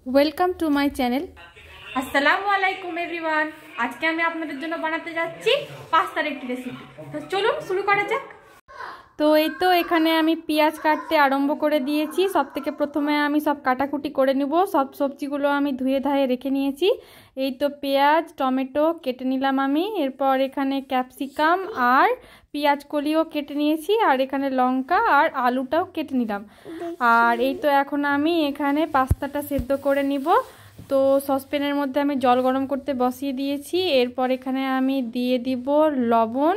Welcome to my channel. আসসালামু আলাইকুম everyone. আজকে আমি আপনাদের জন্য বানাতে যাচ্ছি পাস্তার একটি রেসিপি। তো চলুন শুরু করা যাক। তো এই তো এখানে আমি পেঁয়াজ কাটতে আরম্ভ করে দিয়েছি। সবথেকে প্রথমে আমি সব কাটাকুটি করে নিব। সব সবজিগুলো আমি ধুয়ে ধায়ে রেখে নিয়েছি। এই তো পেঁয়াজ টমেটো কেটে নিলাম আমি। এরপর এখানে ক্যাপসিকাম আর পেঁয়াজ কলিও কেটে নিয়েছি, আর এখানে লঙ্কা আর আলুটাও কেটে নিলাম। আর এই তো এখন আমি এখানে পাস্তাটা সেদ্ধ করে নিব। তো সসপ্যানের মধ্যে আমি জল গরম করতে বসিয়ে দিয়েছি। এরপর এখানে আমি দিয়ে দিব লবণ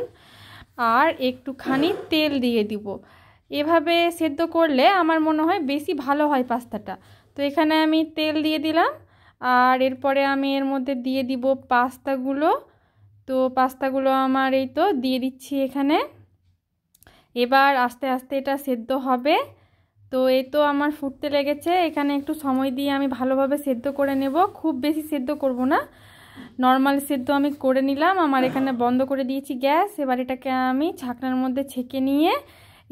আর একটুখানি তেল দিয়ে দিব। এভাবে সেদ্ধ করলে আমার মনে হয় বেশি ভালো হয় পাস্তাটা। তো এখানে আমি তেল দিয়ে দিলাম, আর এরপরে আমি এর মধ্যে দিয়ে দিব পাস্তাগুলো। তো পাস্তাগুলো আমার এই তো দিয়ে দিচ্ছি এখানে। এবার আস্তে আস্তে এটা সেদ্ধ হবে। তো এই তো আমার ফুটতে লেগেছে। এখানে একটু সময় দিয়ে আমি ভালোভাবে সেদ্ধ করে নেব। খুব বেশি সেদ্ধ করব না, নর্মাল সেদ্ধ আমি করে নিলাম। আমার এখানে বন্ধ করে দিয়েছি গ্যাস। এবার এটাকে আমি ছাকনার মধ্যে ছেঁকে নিয়ে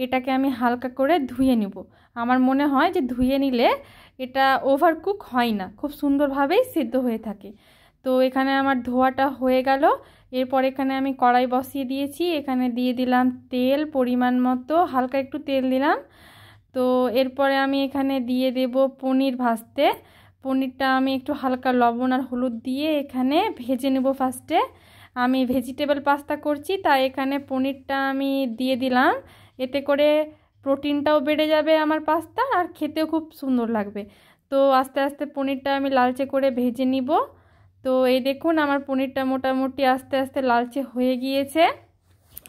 এটাকে আমি হালকা করে ধুয়ে নেব। আমার মনে হয় যে ধুয়ে নিলে এটা ওভারকুক হয় না, খুব সুন্দরভাবেই সেদ্ধ হয়ে থাকে। তো এখানে আমার ধোয়াটা হয়ে গেল। এরপর এখানে আমি কড়াই বসিয়ে দিয়েছি। এখানে দিয়ে দিলাম তেল পরিমাণ মতো, হালকা একটু তেল দিলাম। তো এরপরে আমি এখানে দিয়ে দেব পনির ভাজতে। পনিরটা আমি একটু হালকা লবণ আর হলুদ দিয়ে এখানে ভেজে নেব। ফার্স্টে আমি ভেজিটেবল পাস্তা করছি, তাই এখানে পনিরটা আমি দিয়ে দিলাম। এতে করে প্রোটিনটাও বেড়ে যাবে আমার পাস্তা, আর খেতেও খুব সুন্দর লাগবে। তো আস্তে আস্তে পনিরটা আমি লালচে করে ভেজে নিব। তো এই দেখুন আমার পনিরটা মোটামুটি আস্তে আস্তে লালচে হয়ে গিয়েছে।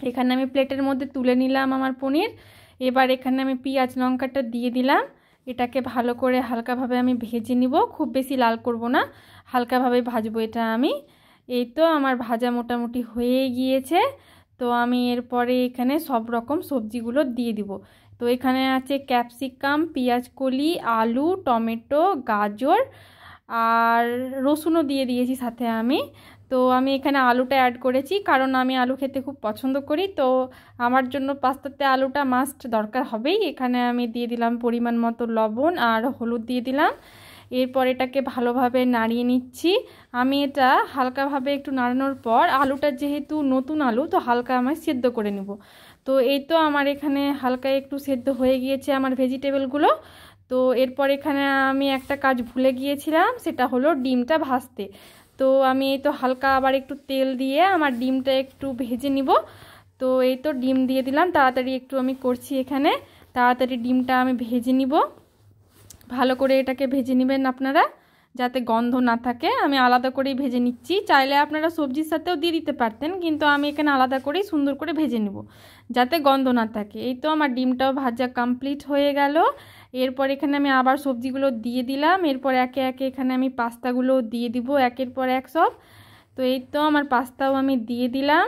এখানে আমি প্লেটের মধ্যে তুলে নিলাম আমার পনির। এবার এখানে আমি পেঁয়াজ লঙ্কাটা দিয়ে দিলাম। এটাকে ভালো করে হালকাভাবে আমি ভেজে নিব, খুব বেশি লাল করব না, হালকাভাবে ভাজবো এটা আমি। এই তো আমার ভাজা মোটামুটি হয়ে গিয়েছে। তো আমি এরপরে এখানে সব রকম সবজিগুলো দিয়ে দিব। তো এখানে আছে ক্যাপসিকাম, পেঁয়াজ কলি, আলু, টমেটো, গাজর আর রসুনও দিয়ে দিয়েছি সাথে আমি। তো আমি এখানে আলুটা অ্যাড করেছি কারণ আমি আলু খেতে খুব পছন্দ করি। তো আমার জন্য পাস্তাতে আলুটা মাস্ট দরকার হবেই। এখানে আমি দিয়ে দিলাম পরিমাণ মতো লবণ আর হলুদ দিয়ে দিলাম। এরপর এটাকে ভালোভাবে নাড়িয়ে নিচ্ছি। আমি এটা হালকাভাবে একটু নাড়ানোর পর, আলুটা যেহেতু নতুন আলু তো হালকা আমি সেদ্ধ করে নেব। তো এই তো আমার এখানে হালকা একটু সেদ্ধ হয়ে গিয়েছে আমার ভেজিটেবলগুলো। তো এরপর এখানে আমি একটা কাজ ভুলে গিয়েছিলাম, সেটা হলো ডিমটা ভাজতে। তো আমি এই তো হালকা আবার একটু তেল দিয়ে আমার ডিমটা একটু ভেজে নিব। তো এই তো ডিম দিয়ে দিলাম, তাড়াতাড়ি একটু আমি করছি এখানে। তাড়াতাড়ি ডিমটা আমি ভেজে নিব। ভালো করে এটাকে ভেজে নেবেন আপনারা, যাতে গন্ধ না থাকে। আমি আলাদা করেই ভেজে নিচ্ছি। চাইলে আপনারা সবজির সাথেও দিয়ে দিতে পারতেন, কিন্তু আমি এখানে আলাদা করেই সুন্দর করে ভেজে নেব, যাতে গন্ধ না থাকে। এই তো আমার ডিমটাও ভাজা কমপ্লিট হয়ে গেল। এরপর এখানে আমি আবার সবজিগুলো দিয়ে দিলাম। এরপর একে একে এখানে আমি পাস্তাগুলো দিয়ে দিব একের পর এক সব। তো এই তো আমার পাস্তাও আমি দিয়ে দিলাম।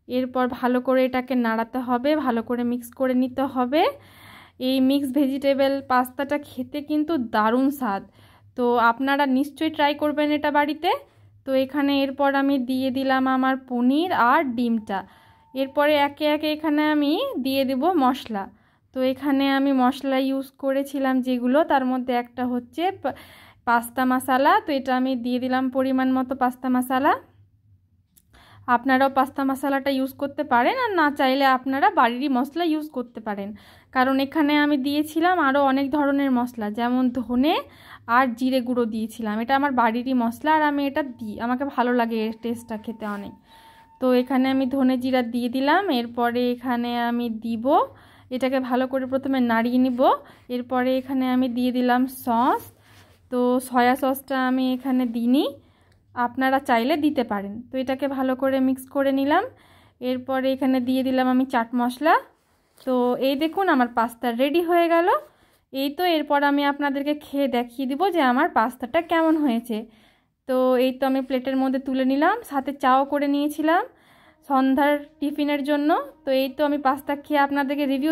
এরপর ভালো করে এটাকে নাড়াতে হবে, ভালো করে মিক্স করে নিতে হবে। এই মিক্স ভেজিটেবল পাস্তাটা খেতে কিন্তু দারুণ স্বাদ। তো আপনারা নিশ্চয়ই ট্রাই করবেন এটা বাড়িতে। তো এখানে এরপর আমি দিয়ে দিলাম আমার পনির আর ডিমটা। এরপরে একে একে এখানে আমি দিয়ে দেব মশলা। তো এখানে আমি মশলা ইউজ করেছিলাম যেগুলো, তার মধ্যে একটা হচ্ছে পাস্তা মশলা। তো এটা আমি দিয়ে দিলাম পরিমাণ মতো পাস্তা মশলা। আপনারাও পাস্তা মশলাটা ইউজ করতে পারেন, আর না চাইলে আপনারা বাড়িরই মশলা ইউজ করতে পারেন। কারণ এখানে আমি দিয়েছিলাম আরও অনেক ধরনের মশলা, যেমন ধনে আর জিরে গুঁড়ো দিয়েছিলাম। এটা আমার বাড়িরই মশলা, আর আমি এটা দিই, আমাকে ভালো লাগে এর টেস্টটা খেতে অনেক। তো এখানে আমি ধনে জিরা দিয়ে দিলাম। এরপরে এখানে আমি দিব, এটাকে ভালো করে প্রথমে নাড়িয়ে নিব। এরপরে এখানে আমি দিয়ে দিলাম সস। তো সয়া সসটা আমি এখানে দিইনি, আপনারা চাইলে দিতে পারেন। তো এটাকে ভালো করে মিক্স করে নিলাম। এরপরে এখানে দিয়ে দিলাম আমি চাট মশলা। তো এই দেখুন আমার পাস্তা রেডি হয়ে গেল। এই তো এরপর আমি আপনাদেরকে খেয়ে দেখিয়ে দিব যে আমার পাস্তাটা কেমন হয়েছে। তো এই তো আমি প্লেটের মধ্যে তুলে নিলাম, সাথে চাও করে নিয়েছিলাম সন্ধ্যার টিফিনের জন্য। তো এই তো আমি পাস্তা খেয়ে আপনাদেরকে রিভিউ